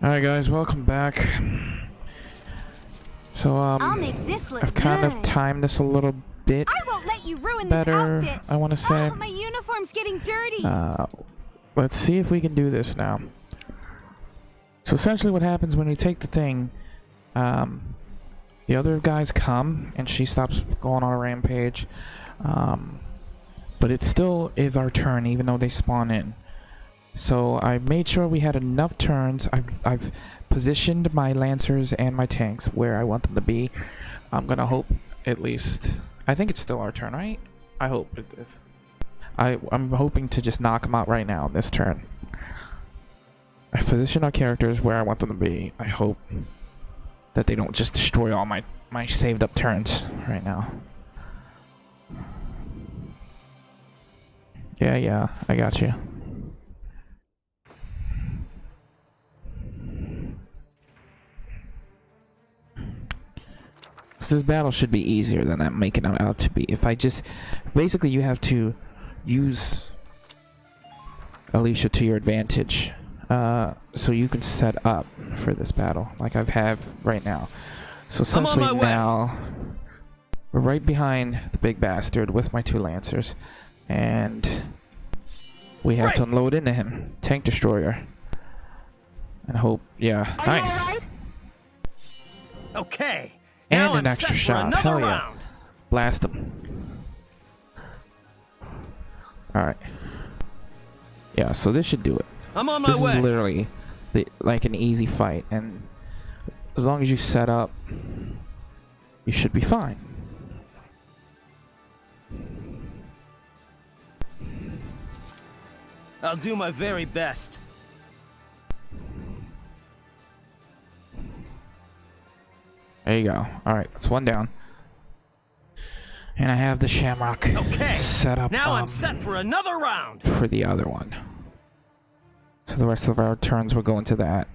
Alright guys, welcome back. So I'll make this look I've kind of good. timed this a little bit I won't let you ruin better, this outfit. I want to say. Oh, my uniform's getting dirty. Let's see if we can do this now. So essentially what happens when we take the thing, the other guys come and she stops going on a rampage. But it still is our turn even though they spawn in. So I made sure we had enough turns. I've positioned my lancers and my tanks where I want them to be. I'm gonna hope at least. I think it's still our turn, right? I hope it is. I'm hoping to just knock them out right now this turn. I position our characters where I want them to be. I hope that they don't just destroy all my saved up turns right now. Yeah, I got you. This battle should be easier than I'm making it out to be. If I just... Basically, you have to use Alicia to your advantage. So you can set up for this battle, like I have right now. So essentially now... We're right behind the big bastard with my two lancers. And... we have to unload into him. Tank destroyer. And hope... Yeah, nice. Okay. And an extra shot. Hell yeah. Blast him. Alright. Yeah, so this should do it. I'm on my way. This is literally like an easy fight. And as long as you set up, you should be fine. I'll do my very best. There you go. Alright, that's one down. And I have the Shamrock set up. Now I'm set for another round. For the other one. So the rest of our turns will go into that.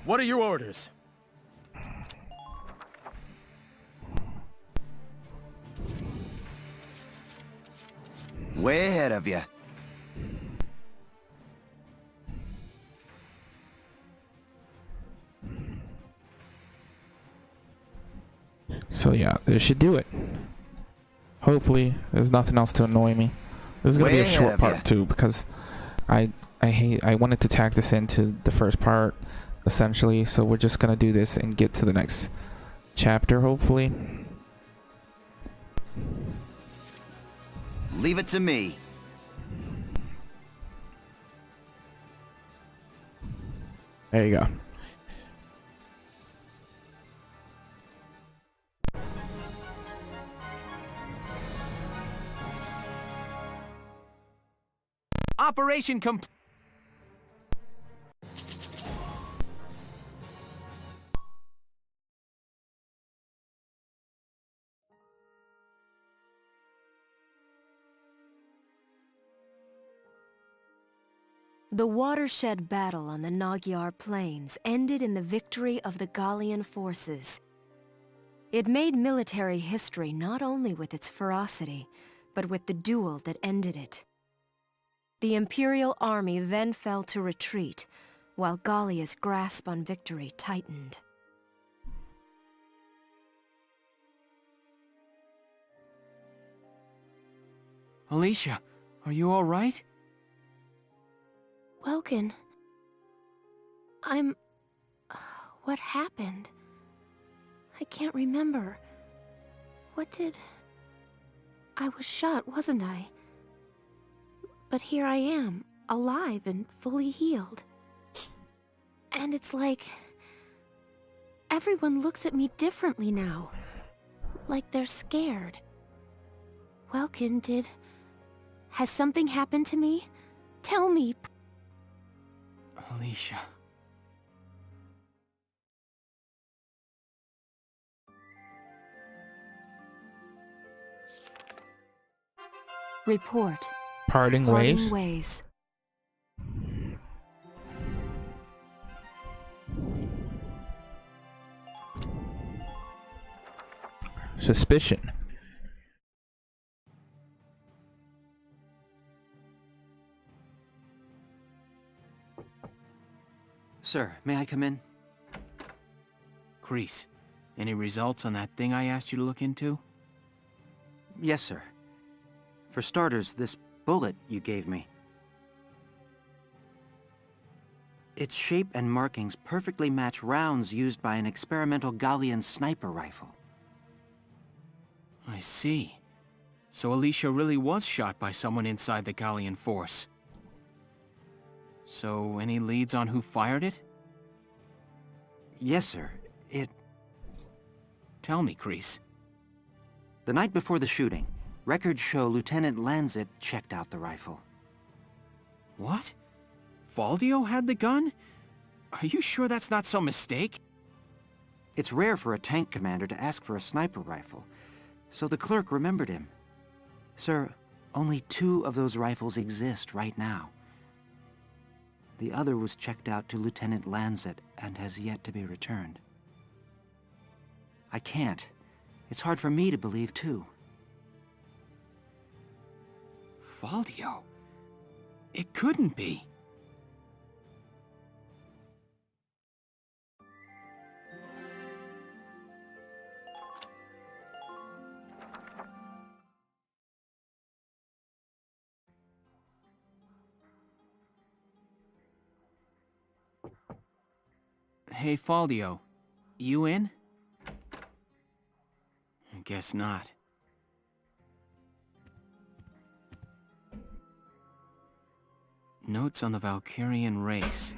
What are your orders? Way ahead of you. So yeah, this should do it. Hopefully, there's nothing else to annoy me. This is gonna be a short part too, because I wanted to tack this into the first part, essentially. So we're just gonna do this and get to the next chapter, hopefully. Leave it to me. There you go. Operation complete. The watershed battle on the Magyar Plains ended in the victory of the Gallian forces. It made military history not only with its ferocity, but with the duel that ended it. The Imperial army then fell to retreat, while Gallia's grasp on victory tightened. Alicia, are you all right? Welkin... What happened? I can't remember. What did... I was shot, wasn't I? But here I am, alive and fully healed. And it's like... everyone looks at me differently now. Like they're scared. Welkin, has something happened to me? Tell me. Alicia. Report. Parting ways. Ways. Suspicion. Sir, may I come in? Kreese, any results on that thing I asked you to look into? Yes, sir. For starters, this bullet you gave me. Its shape and markings perfectly match rounds used by an experimental Gallian sniper rifle. I see. So Alicia really was shot by someone inside the Gallian force. So, any leads on who fired it? Yes, sir. Tell me, Kreese. The night before the shooting, records show Lieutenant Lanzet checked out the rifle. What? Faldio had the gun? Are you sure that's not some mistake? It's rare for a tank commander to ask for a sniper rifle, so the clerk remembered him. Sir, only 2 of those rifles exist right now. The other was checked out to Lieutenant Lanzet and has yet to be returned. I can't. It's hard for me to believe, too. Faldio? It couldn't be. Hey, Faldio. You in? I guess not. Notes on the Valkyrian race.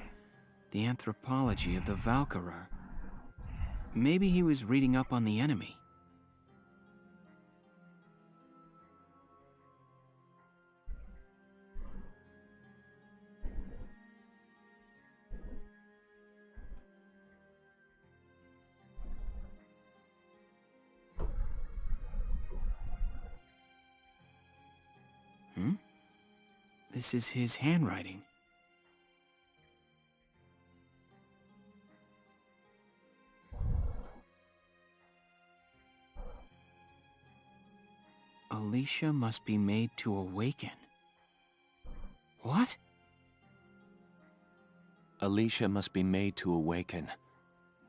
The anthropology of the Valkyrer. Maybe he was reading up on the enemy. This is his handwriting. Alicia must be made to awaken. What? Alicia must be made to awaken.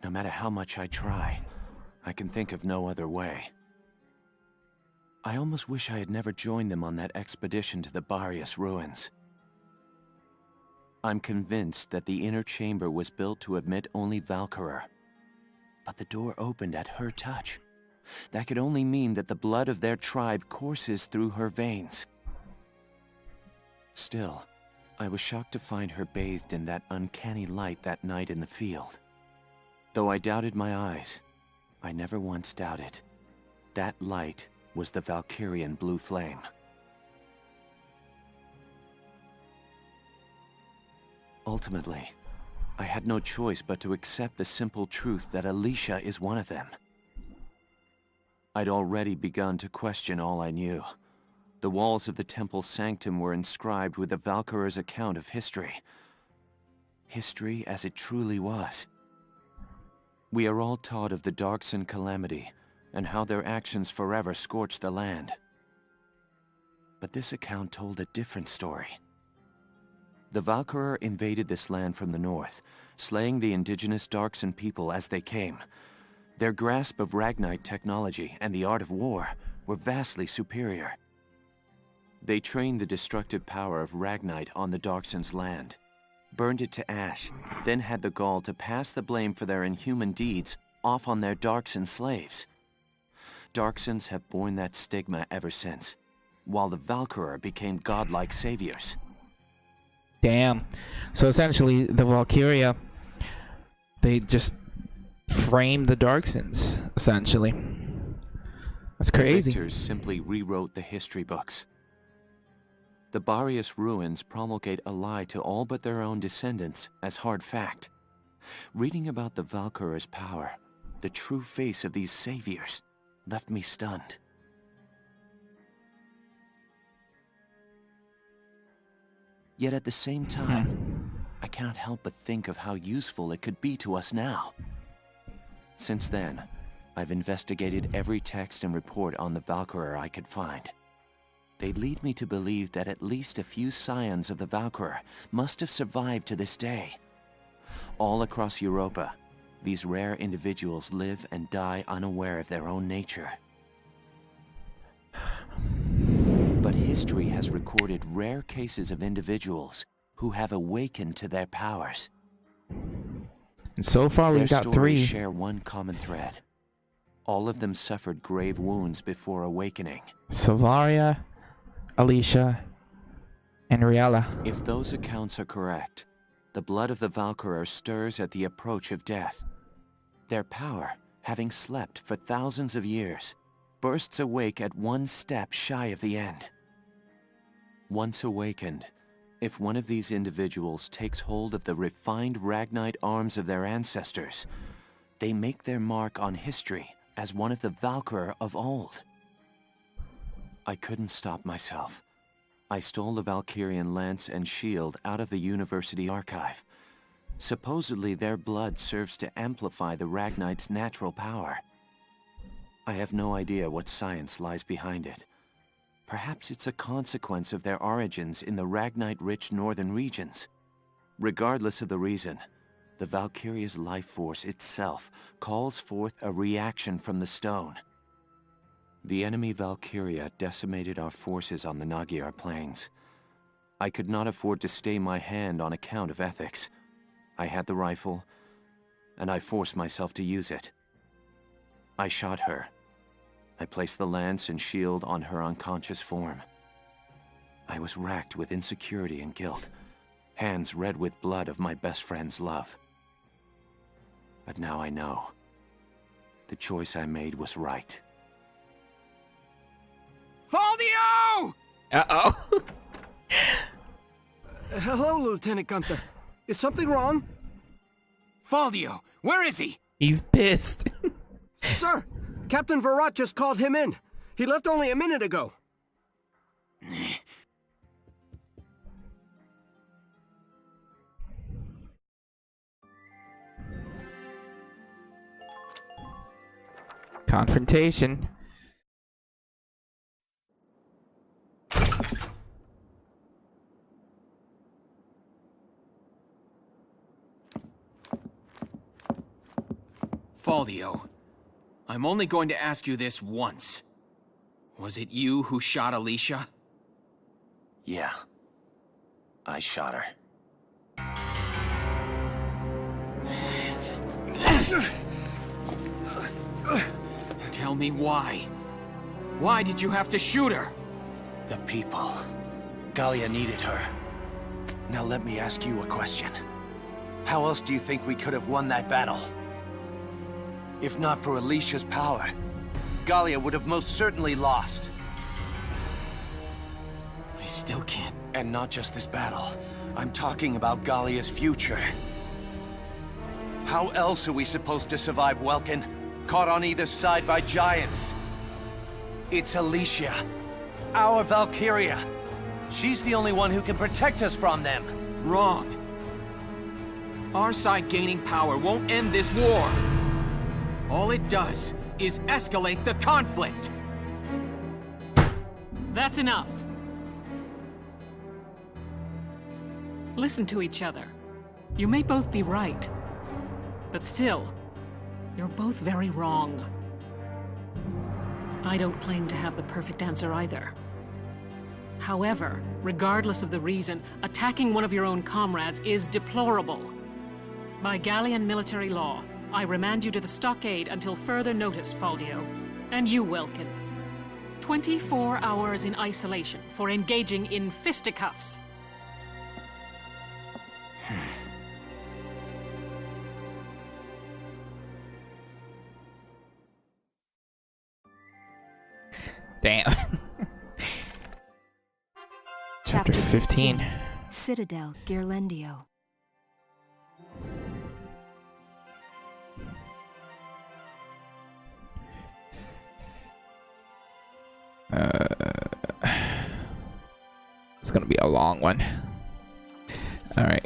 No matter how much I try, I can think of no other way. I almost wish I had never joined them on that expedition to the Barius ruins. I'm convinced that the inner chamber was built to admit only Valkyria. But the door opened at her touch. That could only mean that the blood of their tribe courses through her veins. Still, I was shocked to find her bathed in that uncanny light that night in the field. Though I doubted my eyes, I never once doubted. That light was the Valkyrian blue flame. Ultimately, I had no choice but to accept the simple truth that Alicia is one of them. I'd already begun to question all I knew. The walls of the temple sanctum were inscribed with the Valkyrier's account of history. History as it truly was. We are all taught of the Darkson calamity, and how their actions forever scorched the land. But this account told a different story. The Valkyria invaded this land from the north, slaying the indigenous Darkson people as they came. Their grasp of Ragnite technology and the art of war were vastly superior. They trained the destructive power of Ragnite on the Darkson's land, burned it to ash, then had the gall to pass the blame for their inhuman deeds off on their Darkson slaves. Darksons have borne that stigma ever since, while the Valkyria became godlike saviors. Damn. So essentially, the Valkyria, they just framed the Darksons, essentially. That's crazy. The victors simply rewrote the history books. The Barius ruins promulgate a lie to all but their own descendants as hard fact. Reading about the Valkyria's power, the true face of these saviors, left me stunned. Yet at the same time, I cannot help but think of how useful it could be to us now. Since then, I've investigated every text and report on the Valkyria I could find. They lead me to believe that at least a few scions of the Valkyria must have survived to this day. All across Europa, these rare individuals live and die unaware of their own nature. But history has recorded rare cases of individuals who have awakened to their powers. And so far we've got Their 3. stories share one common thread. All of them suffered grave wounds before awakening. Valkyria, Alicia, and Riella. If those accounts are correct, the blood of the Valkyria stirs at the approach of death. Their power, having slept for thousands of years, bursts awake at one step shy of the end. Once awakened, if one of these individuals takes hold of the refined Ragnite arms of their ancestors, they make their mark on history as one of the Valkyria of old. I couldn't stop myself. I stole the Valkyrian lance and shield out of the university archive. Supposedly their blood serves to amplify the Ragnite's natural power. I have no idea what science lies behind it. Perhaps it's a consequence of their origins in the Ragnite-rich northern regions. Regardless of the reason, the Valkyria's life force itself calls forth a reaction from the stone. The enemy Valkyria decimated our forces on the Magyar plains. I could not afford to stay my hand on account of ethics. I had the rifle, and I forced myself to use it. I shot her. I placed the lance and shield on her unconscious form. I was racked with insecurity and guilt, hands red with blood of my best friend's love. But now I know. The choice I made was right. FALDIO! Uh-oh. Hello, Lieutenant Gunther. Is something wrong? FALDIO, where is he? He's pissed. Sir, Captain Virat just called him in. He left only a minute ago. Confrontation. FALDIO, I'm only going to ask you this once. Was it you who shot Alicia? Yeah. I shot her. Tell me why. Why did you have to shoot her? The people. Gallia needed her. Now let me ask you a question. How else do you think we could have won that battle? If not for Alicia's power, Gallia would have most certainly lost. I still can't. And not just this battle. I'm talking about Gallia's future. How else are we supposed to survive Welkin, caught on either side by giants? It's Alicia, our Valkyria. She's the only one who can protect us from them. Wrong. Our side gaining power won't end this war. All it does is escalate the conflict. That's enough. Listen to each other. You may both be right, but still, you're both very wrong. I don't claim to have the perfect answer either. However, regardless of the reason, attacking one of your own comrades is deplorable. By Gallian military law, I remand you to the stockade until further notice, FALDIO. And you, Welkin. 24 hours in isolation for engaging in fisticuffs. Damn. Chapter 15. Citadel Ghirlandaio. It's gonna be a long one. All right.